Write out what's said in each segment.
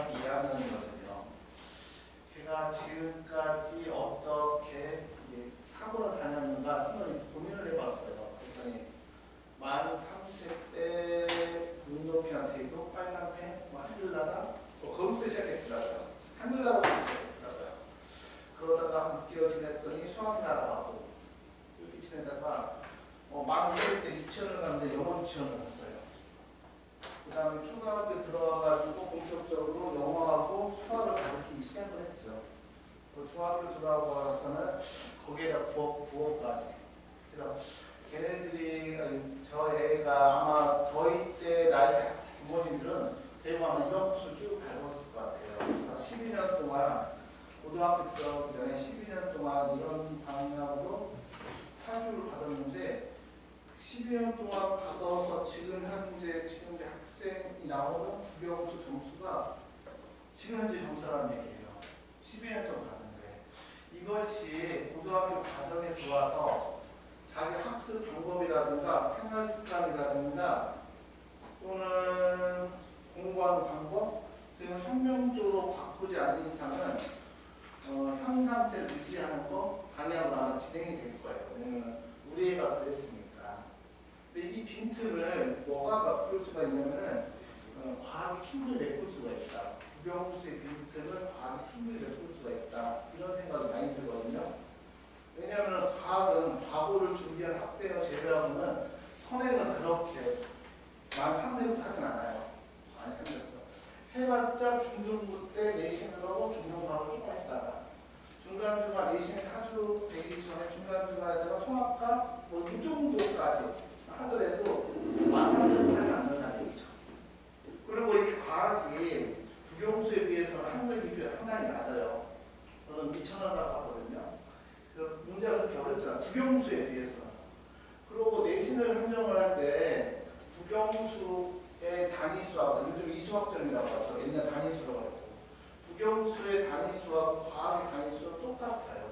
고등학교 2학년이거든요. 걔가 지금까지 어떻게 학원을 다녔는가 한번 고민을 해봤어요. 그랬더니 만 30세 때 운동이나 대교, 빨간 펜, 하늘나라 거기부터 시작했더라고요. 하늘나라부터 시작했더라고요. 그러다가 한 6개월 지냈더니 수학나라하고 이렇게 지내다가 만 5살 때 유치원을 갔는데 영어 유치원을 갔어요. 그 다음에 초등학교 들어와가지고 본격적으로 영어하고 수학을 가르치기 시작을 했죠. 중학교 들어와서는 거기에다 국어까지. 그래서 걔네들이, 저 애가 아마 저희 때 나이 부모님들은 대부분 아마 이런 코스를 쭉 밟았을 것 같아요. 그래서 12년 동안, 고등학교 들어가기 전에 12년 동안 이런 방향으로 사교육을 받았는데, 12년 동안 받아서 지금 현재 학생이 나오는 국영수 점수가 지금 현재 점수라는 얘기예요. 12년 동안 받았는데 이것이 고등학교 과정에 들어와서 자기 학습 방법이라든가 생활 습관이라든가 또는 공부하는 방법 등을 혁명적으로 바꾸지 않는 이상은 현 상태를 유지하는 거 방향으로 아마 진행이 될 거예요. 왜냐면 우리 애가 그랬으니까. 근데 이 빈틈을 뭐가 바꿀 수가 있냐면은 과학이 충분히 메꿀 수가 있다. 국영수의 빈틈을 과학이 충분히 메꿀 수가 있다. 이런 생각이 많이 들거든요. 왜냐하면 과학은 과거를 준비한 학생을 제외하고는 선행은 그렇게 만 3세부터 하진 않아요. 만 3세부터. 해봤자 중등부 때 내신을 하고 중등과를 좀 했다가 중간중간 내신 4주 되기 전에 중간중간에다가 통합과 이 정도까지 하더라도 만 3세부터 하지 않는다는 얘기죠. 그리고 이게 과학이 국영수에 비해서는 학력 기준이 상당히 낮아요. 저는 미천하다고 하거든요. 그래서 문제가 그렇게 어렵잖아요. 국영수에 비해서는. 그리고 내신을 선정을 할 때 국영수의 단위수하고 요즘 이수학점이라고 하죠. 옛날 단위수라고 했고 국영수의 단위수하고 과학의 단위수는 똑같아요.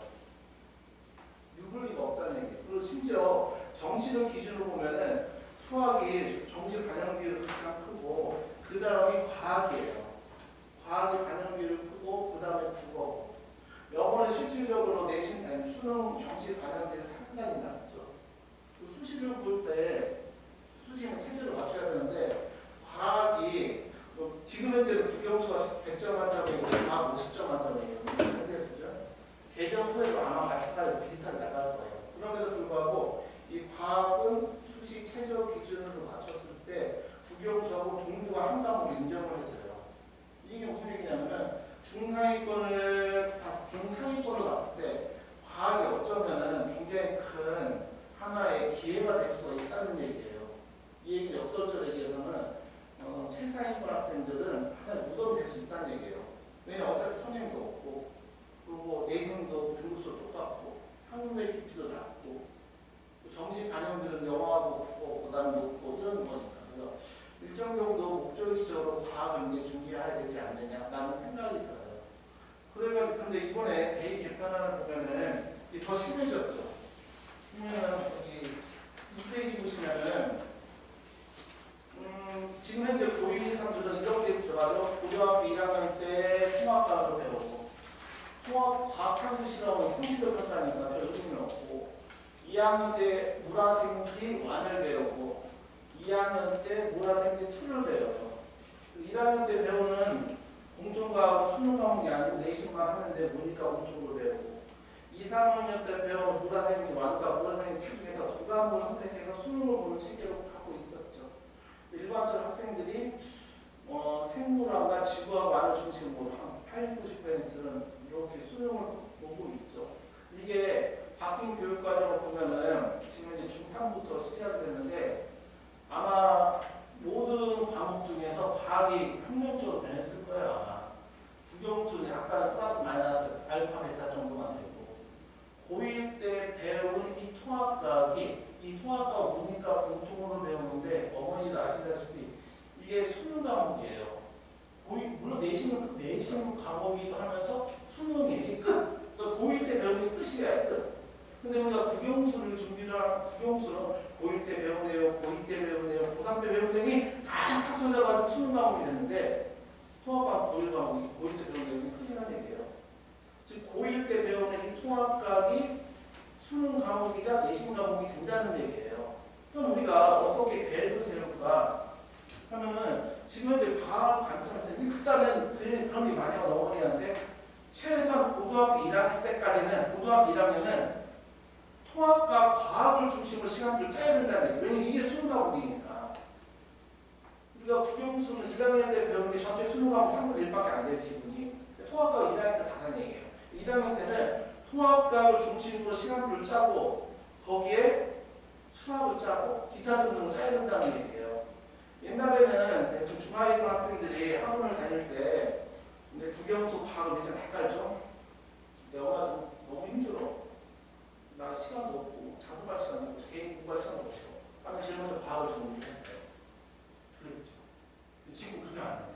유불리가 없다는 얘기예요. 그리고 심지어 정시를 기준으로 보면은 수학이 정시 반영 비율이 가장 크고 그 다음이 과학이에요. 과학의 반영 비율이 크고 그 다음에 국어고 영어는 실질적으로 내신 수능 정시 반영 비율이 상당히 낮죠. 수시를 볼 때 수시는 체제를 맞춰야 되는데 과학이 지금 현재는 국영수가 100점 만점이고 과학 50점 만점이에요. 개정 후에도 아마 마찬가지로 비슷하게 나갈 거예요. 그럼에도 불구하고 이 과학은 수시 최저 기준으로 맞췄을 때 국영수하고 동부가 한 과목을 인정을 해줘요. 이게 무슨 얘기냐면은 중상위권을 봤을 때 과학이 어쩌면은 굉장히 큰 하나의 기회가 될 수가 있다는 얘기예요. 이 얘기는 역설적으로 얘기해서는 최상위권 학생들은 하나의 무덤이 될 수 있다는 얘기예요. 왜냐면 어차피 선행도 없고 그리고 내신도 등급수 똑같고 학문의 깊이도 낮고 정시 반영들은 영어하고 국어 부담이 높고 이런 거니까 그래서 일정 정도 목적지적으로 과학을 이제 준비해야 되지 않느냐라는 생각이 들어요. 그래가지고 근데 이번에 대입 개편안을 보면은 더 심해졌죠. 그러면은 여기 2페이지 보시면은 지금 현재 고1, 2,3들은 이렇게 들어가죠. 고등학교 1학년 때 통합과학을 배우고 통합 과학한수 실험은 성질을 한다니까 별 의미는 없고 2학년 때 물화생지 1을 배우고 2학년 때 물화생지 2를 배워서 1학년 때 배우는 공통과학은 수능 과목이 아니고 내신만 하는데 모니까 공통으로 배우고 2, 3학년 때 배우는 물화생지 1과 물화생지 2 중에서 두 과목을 선택해서 수능을 보는 체계로 하고 있었죠. 일반적으로 학생들이 생물학과 지구학과를 중심으로 한 80, 90%는 이렇게 수능을 보고 있죠. 이게 바뀐 교육과정을 보면은 지금 이제 중3부터 시작이 됐는데 아마 모든 과목 중에서 과학이 혁명적으로 변했을 거야. 국영수는 약간은 플러스 마이너스 알파 베타 정도만 되고 고1 때 배운 이 통합과학이 이 통합과 문이과 공통으로 배우는데 어머니도 아시다시피 이게 수능 과목이에요. 물론 내신 과목이기도 하면서 수능이 끝. 그러니까 고1 때 배우는 게 끝이야, 끝. 근데 우리가 국영수를 준비를 하는 국영수는 고1 때 배우네요, 고2 때 배우네요, 고3 때 배우는 게 다 합쳐져가지고 수능 과목이 됐는데 통합과학 고1 과목 과목이자 내신 과목이 된다는 얘기예요. 그럼 우리가 어떻게 계획을 세울까 하면은 지금 현재 과학 관점에서 일단은 그런 게 많이 와요. 어머니한테 최소한 고등학교 1학년 때까지는 고등학교 1학년은 통합과 과학을 중심으로 시간표를 짜야 된다는 얘기예요. 왜냐면 이게 수능 과목이니까. 우리가 국영수는 1학년 때 배우는 게 전체 수능 과목 3분의 1밖에 안 돼요. 지분이. 통합과가 1학년 때 다른 얘기예요. 1학년 때는 통합과를 중심으로 시간표를 짜고 거기에 수학을 짜고 기타 등등을 짜야 된다는 얘기예요. 옛날에는 대충 중하위권 학생들이 학원을 다닐 때 근데 국영수 과학을 굉장히 헷갈죠. 내가 좀 너무 힘들어. 나 시간도 없고 자습할 시간도 없고 개인 공부할 시간도 없고 하면 제일 먼저 과학을 정리를 했어요. 그랬죠. 지금 그게 안 해요.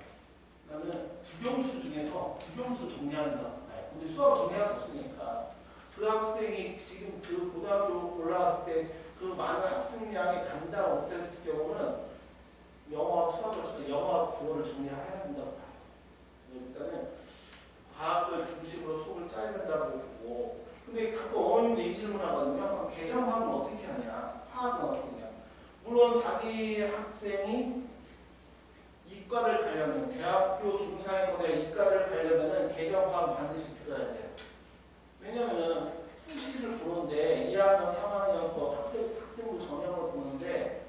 나는 국영수 중에서 국영수 정리한다. 근데 수학을 정리할 수 없으니까 그 학생이 지금 그 고등학교 올라갔을 때 그 많은 학습량이 간다 못했을 경우는 영어와 수학을 영어와 국어를 정리해야 된다고 봐요. 일단은 과학을 중심으로 수업을 짜야 된다고 보고 근데 가끔 어머님도 이 질문을 하거든요. 개정학은 어떻게 하냐? 화학은 어떻게 하냐? 물론 자기 학생이 이과를 가려면 대학교 중상위권에 이과를 가려면은 개정화학 반드시 들어야 돼요. 왜냐면은 수시를 보는데 2학년, 3학년 또 학생부 전형을 보는데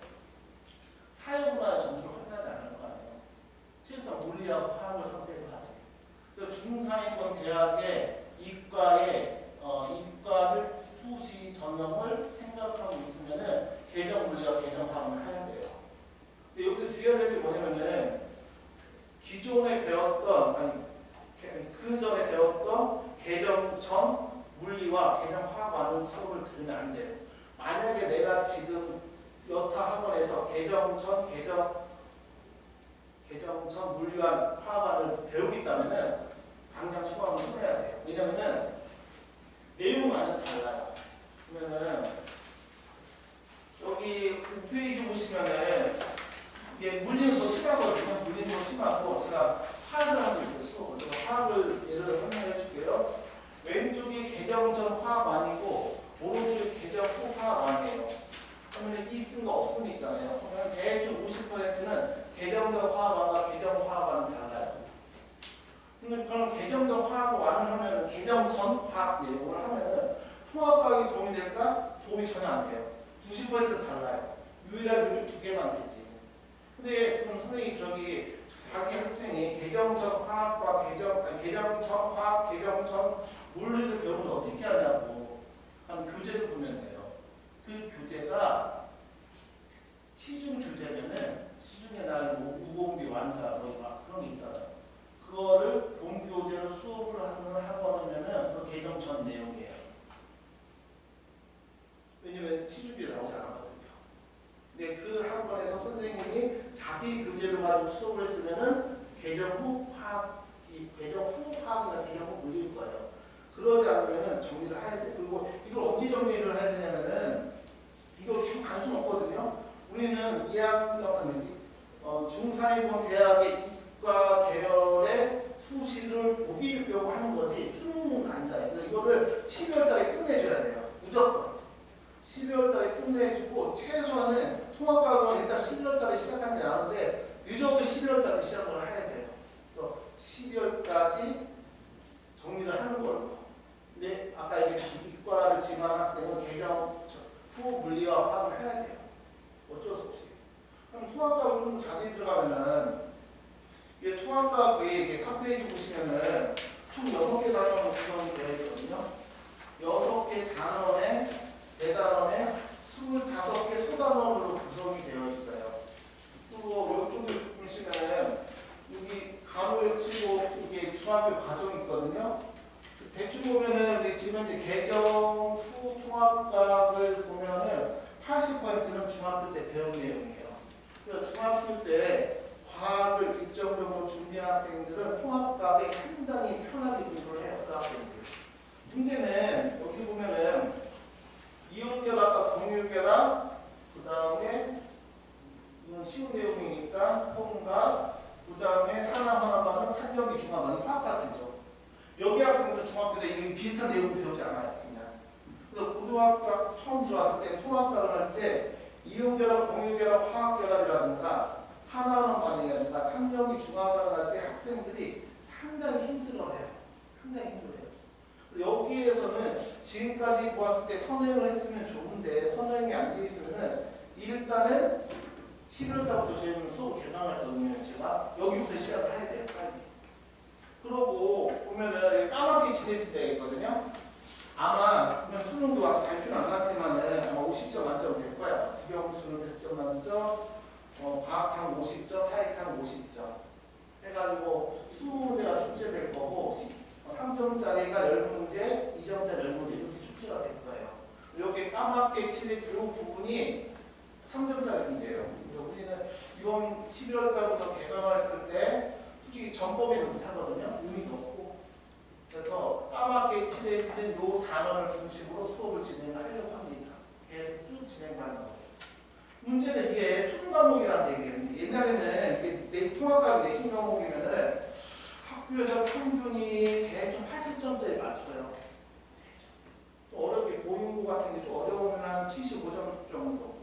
사회문화 점수를 확인하지 않을 거 아니에요. 최소한 물리학, 화학을 선택을 하지. 그래서 중상위권 대학의 이과를 수시 전형을 생각하고 있으면은 개정 물리학, 개정 화학을 해야 돼요. 근데 여기서 주의해야 될 게 뭐냐면은 기존에 배웠던 그 전에 배웠던 개정 전 물리와 개정 화학과는 수업을 들으면 안 돼요. 만약에 내가 지금 여타 학원에서 개정 전 물리와 화학과를 배우고 있다면은 당장 수강을 해야 돼요. 왜냐면은 내용은 완전 달라요. 그러면은 여기 5페이지 보시면은 이게 물리는 더 심하거든요. 물리는 더 심하고 제가 화학을 하고 있어요. 수업을. 제가 화학을 예를 들어 설명해 줄게요. 왼쪽이 개정전 화학완이고 오른쪽이 개정 후 화학완이에요. 그러면 이 쓴 거 없음 있잖아요. 그러면 대충 50%는 개정전 화학완과 개정 화학완은 달라요. 근데 그럼 개정전 화학완을 하면은 개정전 화학 내용을 하면은 통합과학이 도움이 될까? 도움이 전혀 안 돼요. 90% 달라요. 유일하게 이쪽 두 개만 되지. 근데 그럼 선생님 자기 학생이 개정전 화학과 개정전 화학, 개정전 물리를 배우면 어떻게 하냐고 한 교재를 보면 돼요. 그 교재가 시중 교재면은 시중에 나온 무공비 완자 그런 게 있잖아요. 그거를 본 교재로 수업을 하는 학원이면은 그 개정전 내용이에요. 왜냐면 시중교재 나오지 않았거든요. 근데 그 학원에서 선생님이 자기 교재를 가지고 수업을 했으면은 개정 후 화학이나 개정 후 물리일 거예요. 그러지 않으면은 정리를 해야 돼. 그리고 이걸 언제 정리를 해야 되냐면은 이거 계속 관심 없거든요. 우리는 2학년 중상위권 대학의 이과 계열의 수시를 보기려고 하는 거지 수능은 아니잖아요. 그래서 이거를 12월 달에 끝내줘야 돼요. 무조건. 12월 달에 끝내주고 최소한은 통합과학은 일단 11월 달에 시작하는 게 나은데 늦어도 12월 달에 시작을 해야 돼요. 그래서 12월까지 정리를 하는 걸로. 근데 아까 이게 이과를 지망한 학생은 개정 후 물리와 화학을 해야 돼요. 어쩔 수 없이. 그럼 통합과학을 좀 더 자세히 들어가면은 이게 통합과학이 이게 3페이지 보시면은 총 6개 단원으로 구성이 되어 있거든요. 6개 단원에 대단원에 25개 소단원으로 구성이 되어 있어요. 그리고 이쪽에 보시면은 여기 가로에 치고 이게 중학교 과정이 있거든요. 대충 보면은 지금 이제 개정 후 통합과학을 보면은 80%는 중학교 때 배운 내용이에요. 그래서 중학교 때 과학을 일정적으로 준비한 학생들은 통합과학에 상당히 편하게 공부를 해요. 그 학생들. 문제는 여기 보면은 이온결합과 공유결합, 그 다음에 이건 쉬운 내용이니까 통과, 그 다음에 산화환합반응, 산전기 중화반응, 화학 파트죠. 여기 학생들은 중학교 때 이게 비슷한 내용을 배우지 않아요. 그냥. 그래서 고등학교 처음 들어왔을 때 통합학을 할 때 이용결합, 공유결합, 화학결합이라든가 산화하는 반응이라든가 삼력이 중화반응을 할 때 학생들이 상당히 힘들어해요. 상당히 힘들어해요. 여기에서는 지금까지 보았을 때 선행을 했으면 좋은데 선행이 안 돼 있으면은 일단은 11월달부터 저희는 수업 개강을 했거든요. 제가 여기부터 시작을 해야 돼요. 빨리. 그러고 보면은 까맣게 칠해질 때가 있거든요. 아마 그냥 수능도 아직 발표는 안 났지만은 아마 50점 만점 될 거야. 국영수는 100점 만점, 과학탕 50점, 사회탕 50점 해가지고 20문제가 출제될 거고 3점짜리가 10문제, 2점짜리 10문제 이렇게 출제가 될 거예요. 여기 까맣게 칠해 그 부분이 3점짜리 문제예요. 우리는 이번 11월 달부터 개강을 했을 때 솔직히 전법에는 못하거든요. 의미도 없고. 그래서 까맣게 칠해지는 요 단원을 중심으로 수업을 진행하려고 합니다. 계속 쭉 진행하는 거예요. 문제는 이게 수능 과목이라는 얘기예요. 옛날에는 이게 통합과학 내신 과목이면은 학교에서 평균이 대충 80점대에 맞춰요. 좀 어렵게 보행고 같은 게 좀 어려우면 한 75점 정도.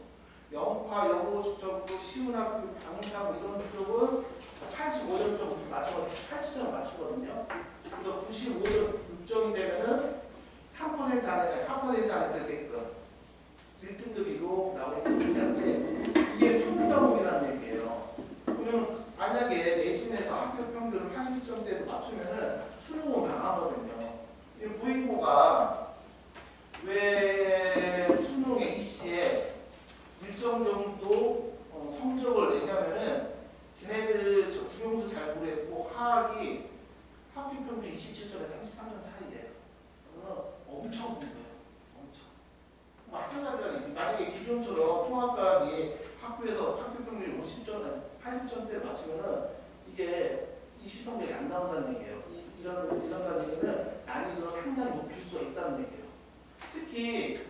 영파, 여고 쪽도 쉬운 학교, 방사고 이런 쪽은 85점 정도 맞춰서 80점 맞추거든요. 그래서 95점 6점이 되면은 3% 안에 4% 안에 들게끔 1등급이로 나오게 되는데 이게 수능 과목이라는 얘기예요. 그러면 만약에 내신에서 학교 평균을 80점대로 맞추면은 수능은 망하거든요. 이 보행고가 왜 수능에 입시에 일정 정도 성적을 내냐면은 걔네들 저 국영수 잘 모르겠고 화학이 학교 평균 27점에 33점 사이에요. 엄청 높아요. 엄청. 마찬가지로 만약에 기존처럼 통합과학이 학교에서 학교 평균 50점, 80점대를 맞추면은 이게 입시 성적이 안 나온다는 얘기예요. 이런다는 얘기는 난이도를 상당히 높일 수가 있다는 얘기예요. 특히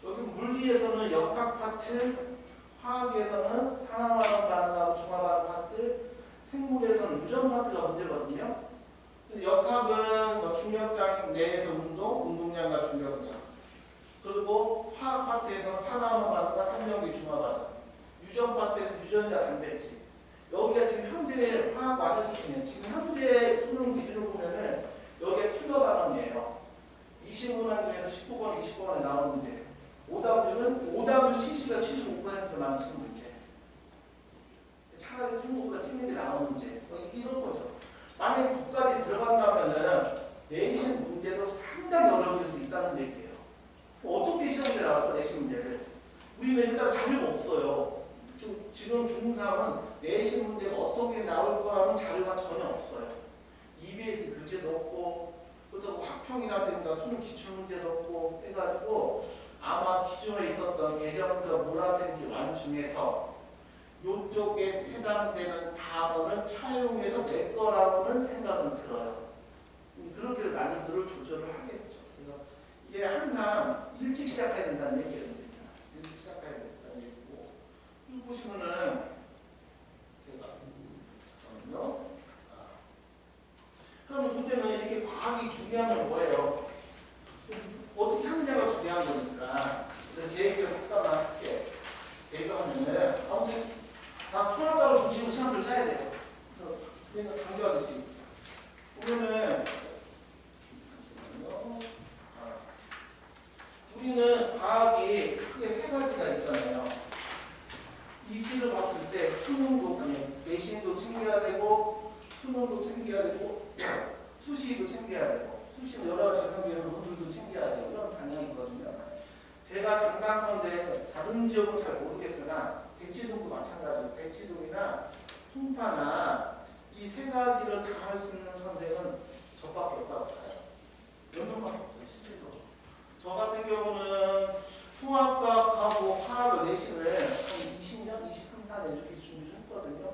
여기 물리에서는 역학 파트, 화학에서는 산화반응 반응하고 중화반응 파트, 생물에서는 유전 파트가 문제거든요. 역학은 중력장 내에서 운동량과 중력량. 그리고 화학 파트에서는 산화반응 반응과 삼력의 중화반응. 유전 파트에서 유전자 단백질. 여기가 지금 현재 화학 완전 기준이에요. 지금 현재 수능 기준을 보면은 여기가 킬러 반응이에요. 20문항 중에서 19번, 20번에 나오는 문제. 오답률은 오답률 70가 75%로 나오는 문제. 차라리 생각보다 틀린 게 나오는 문제. 이런 거죠. 만약에 거기까지 들어간다면은 내신 문제도 상당히 어려워질 수 있다는 얘기예요. 어떻게 시험에 나올까 내신 문제를? 우리는 일단 자료가 없어요. 지금 중3은 내신 문제가 어떻게 나올 거라는 자료가 전혀 없어요. EBS 교재도 없고, 그렇다고 학평이라든가 수능 기출문제도 없고 해가지고 아마 기존에 있었던 개념과 모라센지 완 중에서 이쪽에 해당되는 단어를 차용해서 낼 거라고는 생각은 들어요. 그렇게 난이도를 조절을 하겠죠. 그래서 이게 항상 일찍 시작해야 된다는 얘기예요. 일찍 시작해야 된다는 얘기고. 여기 보시면은 제가 잠깐만요. 그러면 문제는 이게 과학이 중요하면 뭐예요? 어떻게 하느냐가 중요한 거니까. 그래서 제 얘기를 잠깐만 할게요. 제가 하면은 아무튼 다 통합과학을 중심으로 시험을 짜야 돼요. 그래서 강조하듯이 보면은 우리는 과학이 크게 세 가지가 있잖아요. 입시를 봤을 때 수능도 내신도 챙겨야 되고 수능도 챙겨야 되고 수시도 챙겨야 되고 수시는 여러 가지 전형의 논술도 챙겨야 되고 이런 방향이 있거든요. 제가 장담컨대 다른 지역은 잘 모르겠으나 대치동도 마찬가지고 대치동이나 송파나 이 세 가지를 다 할 수 있는 선생은 저밖에 없다고 봐요. 몇 명밖에 없어요. 실제로. 저 같은 경우는 통합과학하고 화학을 내신을 한 20년, 23년 이렇게 준비를 했거든요.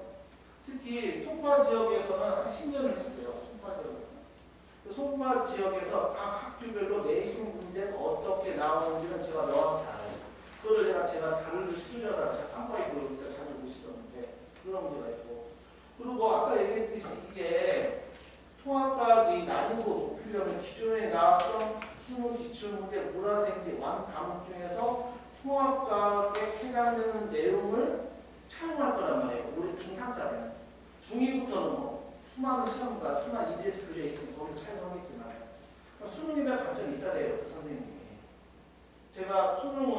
특히 송파 지역에서는 한 10년을 했어요. 송파 지역에서는. 송파 지역에서 각 학교별로 내신 문제가 어떻게 나오는지는 제가 명확히 알아요. 그걸 제가 자료를 실려다가 제가 깜빡이 보니까 자료 보시던데 그런 문제가 있고. 그리고 아까 얘기했듯이 이게 통합과학이 난이도 높이려면 기존에 나왔던 수능 기출 기출문제 보라색지 완 과목 중에서 통합과학에 해당되는 내용을 차용할 거란 말이에요. 올해 중3까지는. 중2부터는 뭐 수많은 시험과 수많은 EBS 교재에 있으니 거기서 차용하겠지만 수능에 대한 관점이 있어야 돼요. 그 선생님이. 제가 수능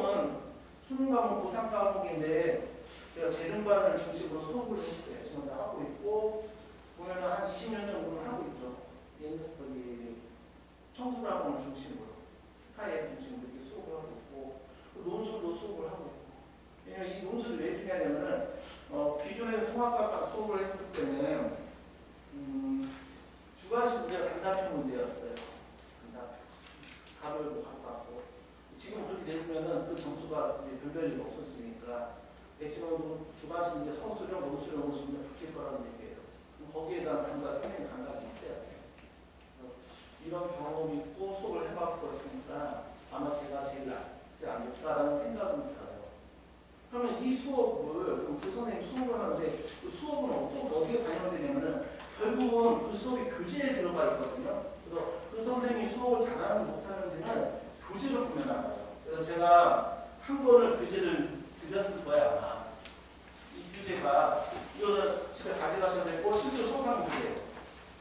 과목 고3 과목인데 제가 재능반을 중심으로 수업을 지금 다 하고 있고 보면은 한 20년 정도는 하고 있죠. 거기 청소학원을 중심으로 스카이를 중심으로 이렇게 수업을 하고 있고 논술도 수업을 하고 있고 왜냐면 이 논술이 왜 중요하냐면은 기존에 통합과 수업을 했을 때는 주관식 문제가 단답형 문제였어요. 단답형. 답을 뭐 갖고 왔고 지금 그렇게 내주면은 그 점수가 이제 별별일 없었으니까 대체로 주관식 문제 서술형, 논술형 문제 바뀔 거라는 얘기예요. 거기에 대한 감각, 선생님 감각이 있어야 돼요. 이런 경험이 있고 수업을 해봤고 했으니까 아마 제가 제일 낫지 않을까라는 생각은 들어요. 그러면 이 수업을 그 선생님 수업을 하는데 그 수업은 어떻게 반영되냐면은 결국은 그 수업이 교재에 들어가 있거든요. 그래서 그 선생님이 수업을 잘하는 못하는지는 교재를 보면 알아요. 그래서 제가 한 권을 교재를 드렸을 거야 아마. 이 교재가 이거는 집에 가져가셔야 되고 실제로 수업하는 교재예요.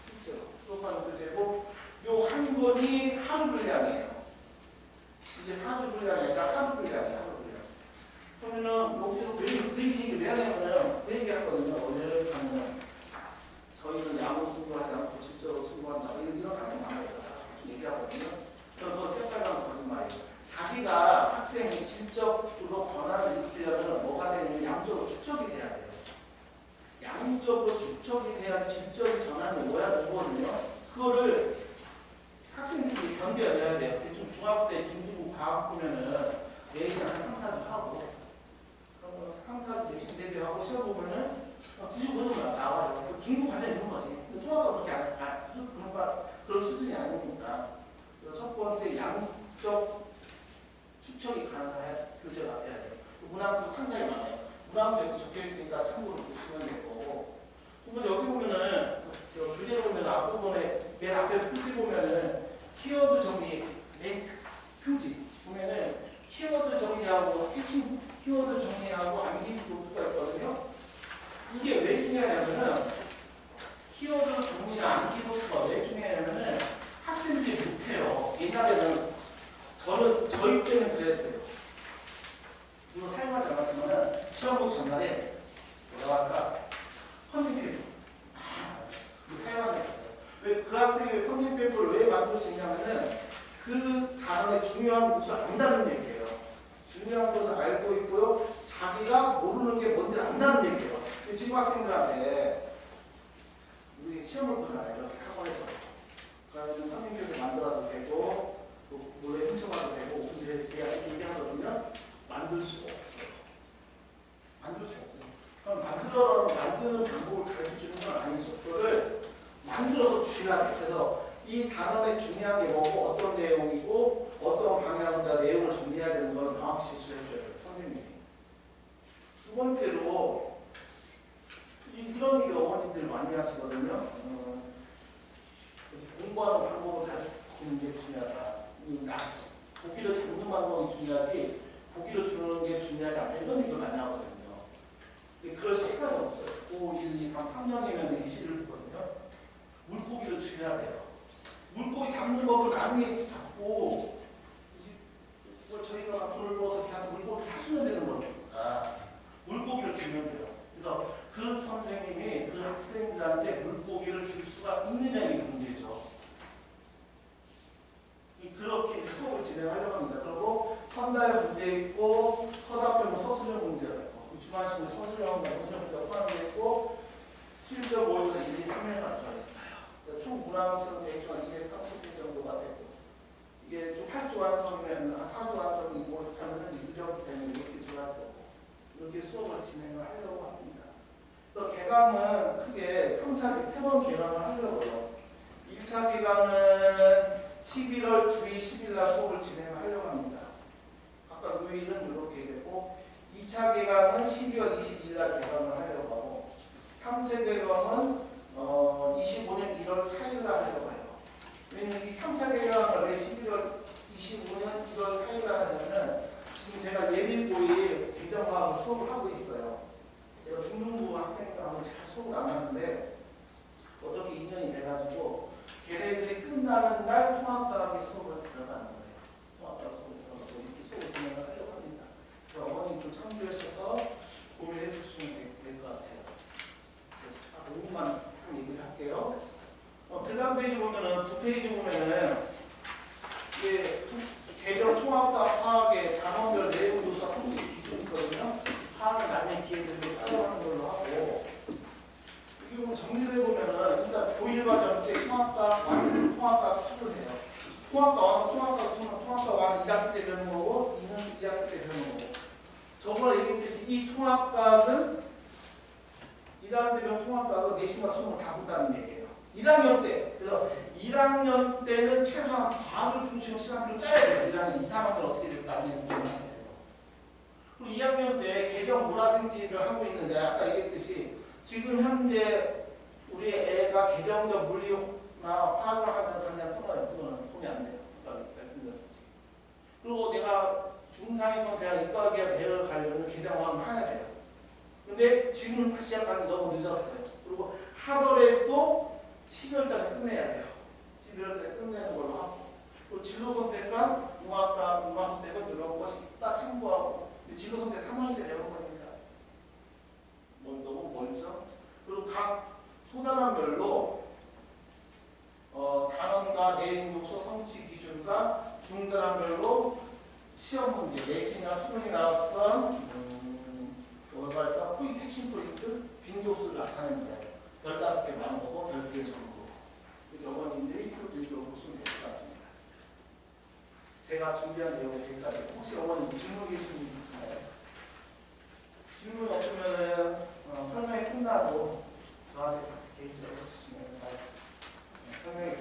실제로 수업하는 교재고 요 한 권이 하루 분량이에요. 이게 4주 분량이 아니라 하루 분량이에요. 하루 분량. 그러면은 여기서 그 얘기를 왜 하냐면은 그 얘기 하거든요. 어제 가면 저희는 야구 승부하지 않고 직접으로 승부한다. 이런 단어 많아요. 얘기하거든요. 저는 그거 색깔만 거짓말이에요. 자기가 학생이 질적으로 변화를 일으키려면 뭐가 되냐면 양적으로 축적이 돼야 돼요. 양적으로 축적이 돼야지 질적인 전환이 오거든요. 그거를 학생들이 견뎌내야 돼요. 대충 중학교 때 중등부 과학 보면은 내신 한 3, 4주 하고 그러면 3, 4주 내신 대비하고 시험 보면은 95점 나와요. 중급 과정이 있는 거지. 통합가 그렇게 그런 수준이 아니니까. 그래서 첫 번째 양적 추측이 가능한 교재가 돼야 돼요. 문항수 상당히 많아요. 문항수 여기 적혀 있으니까 참고로 보시면 될 거고. 그러면 여기 보면은 교재 보면 앞부분에 맨 앞에 표지 보면은 키워드 정리 맨 표지 보면은 키워드 정리하고 핵심 키워드 정리하고 암기 노트가 있거든요. 이게 왜 중요하냐면은 키워드 정리나 암기 노트가 왜 중요하냐면은 학생들이 못해요. 옛날에는 저희 때는 그랬어요. 이거 사용하지 않았지만 시험복 전날에 뭐라고 할까? 컨닝 이거 사용하는 게 있어요. 왜 그 학생이 왜 컨닝 페이퍼를 왜 만들 수 있냐면은 그 단원의 중요한 것을 안다는 얘기예요. 중요한 것을 알고 있고요. 자기가 모르는 게 뭔지 안다는 얘기예요. 지금 학생들한테 우리 시험을 보잖아요. 이렇게 학원에서. 그러면 컨닝 페이퍼 만들어도 되고 몰래 훔쳐가도 되고 근데 대학에 얘기하거든요. 만들 수가 없어요. 만들 수가 없어요. 그럼 만드는 방법을 가르쳐주는 건 아니죠. 그거를 만들어서 주셔야 돼요. 그래서 이 단원의 중요한 게 뭐고 어떤 내용이고 어떤 방향으로 내용을 정리해야 되는 걸 명확히 제시를 했어요. 선생님이. 두 번째로 이런 얘기 어머님들 많이 하시거든요. 공부하는 방법을 가르치는 게 중요하다. 고기를 잡는 방법이 중요하지 고기를 주는 게 중요하지 않다. 이런 얘기를 많이 하거든요. 그럴 시간이 없어요. 5, 1, 2, 3, 3년이면 예시를 보거든요. 물고기를 줘야 돼요. 물고기 잡는 법을 나중에 잡고 저희가 돈을 벌어서 그냥 물고기 사주면 되는 거니까 물고기를 주면 돼요. 그래서 그 선생님이 그 학생들한테 물고기를 줄 수가 있느냐 이게 문제죠. 그렇게 수업을 진행하려고 합니다. 그리고 선다의 문제 있고 서답형 서술형 문제가 있고 주관식 서술형 문제가 포함되어 있고 7.5에서 1, 2, 3회가 들어있어요. 총 문항수는 대충 230회 정도가 되고 이게 좀 8주 완성이면 4주 완성이고 이렇게 하면 1년 때문에 이렇게 들어갈 거고 이렇게 수업을 진행을 하려고 합니다. 또 개강은 크게 3번 개강을 하려고요. 1차 개강은 11월 주의 10일날 수업을 진행하려고 합니다. 아까 요일은 이렇게 되고 2차 개강은 12월 22일날 개강을 하려고 하고 3차 개강은 25년 1월 4일날 하려고 해요. 왜냐면 이 3차 개강을 왜 11월 25년 계량화학을 수업을 하고 있어요. 제가 중등부 학생들하고 잘 수업을 안 하는데 어떻게 인연이 돼가지고 걔네들이 끝나는 날 통합과학의 수업을 들어가는 거예요. 통합과학 수업을 들어가고 이렇게 수업을 진행을 하려고 합니다. 어머니 좀 참조해서 고민해 주시면 될 것 같아요. 그래서 5분만 좀 얘기를 할게요. 그 다음 페이지 보면은 9페이지 보면은 이게 개정 통합과 화학의 단원별 내용 조사 성취 기준이 있거든요. 화학을 나중에 기회들을 따라하는 걸로 하고 여기 보면 정리를 해보면은 일단 고1과정 때 통합과 완, 통합과 수를 해요. 통합과 완, 통합과 완 1학기 때 배우는 거고 2는 2학기 때 배우는 거고 저번에 얘기했듯이 이 통합과는 1학년 되면 통합과는 내신과 수능을 다 본다는 얘기예요. 1학년 때. 그래서 1학년 때는 최소한 과학을 중심으로 시간표를 짜야 돼요. 1학년 2, 3학년 어떻게 될지 나중에 공부를 하게 돼요. 그리고 2학년 때 개정 물화생지를 하고 있는데 아까 얘기했듯이 지금 현재 우리 애가 개정적 물리나 화학을 하면 당장 끊어요. 그거는 돈이 안 돼요. 말씀드렸지. 그리고 내가 중상위권 대학 이과학이나 대학을 가려면 개정화학을 해야 돼요. 근데 지금 시작하기 너무 늦었어요. 그리고 하더라도 12월달에 끝내야 돼요. 12월달에 끝내는 걸로 하고 그리고 진로 선택과 융합과 융합 선택은 이런 것이 딱 참고하고 진로 선택 3학년 때 배우는 거니까 너무 멀죠? 그리고 각 소단원별로 단원과 내용 요소 성취 기준과 중단원별로 시험 문제, 내신이나 수능이 나왔던 뭐랄까 포인트, 핵심 포인트, 빈도수를 나타내는 거예요. 15개 많은 거고 12개 적은 거고. 이렇게 어머님들이 풀들도 보시면 될 것 같습니다. 제가 준비한 내용은 여기까지. 혹시 어머님 질문 계신 분 있나요? 질문 없으면은 설명이 끝나고 저한테 다시 개인적으로 해주시면 설명해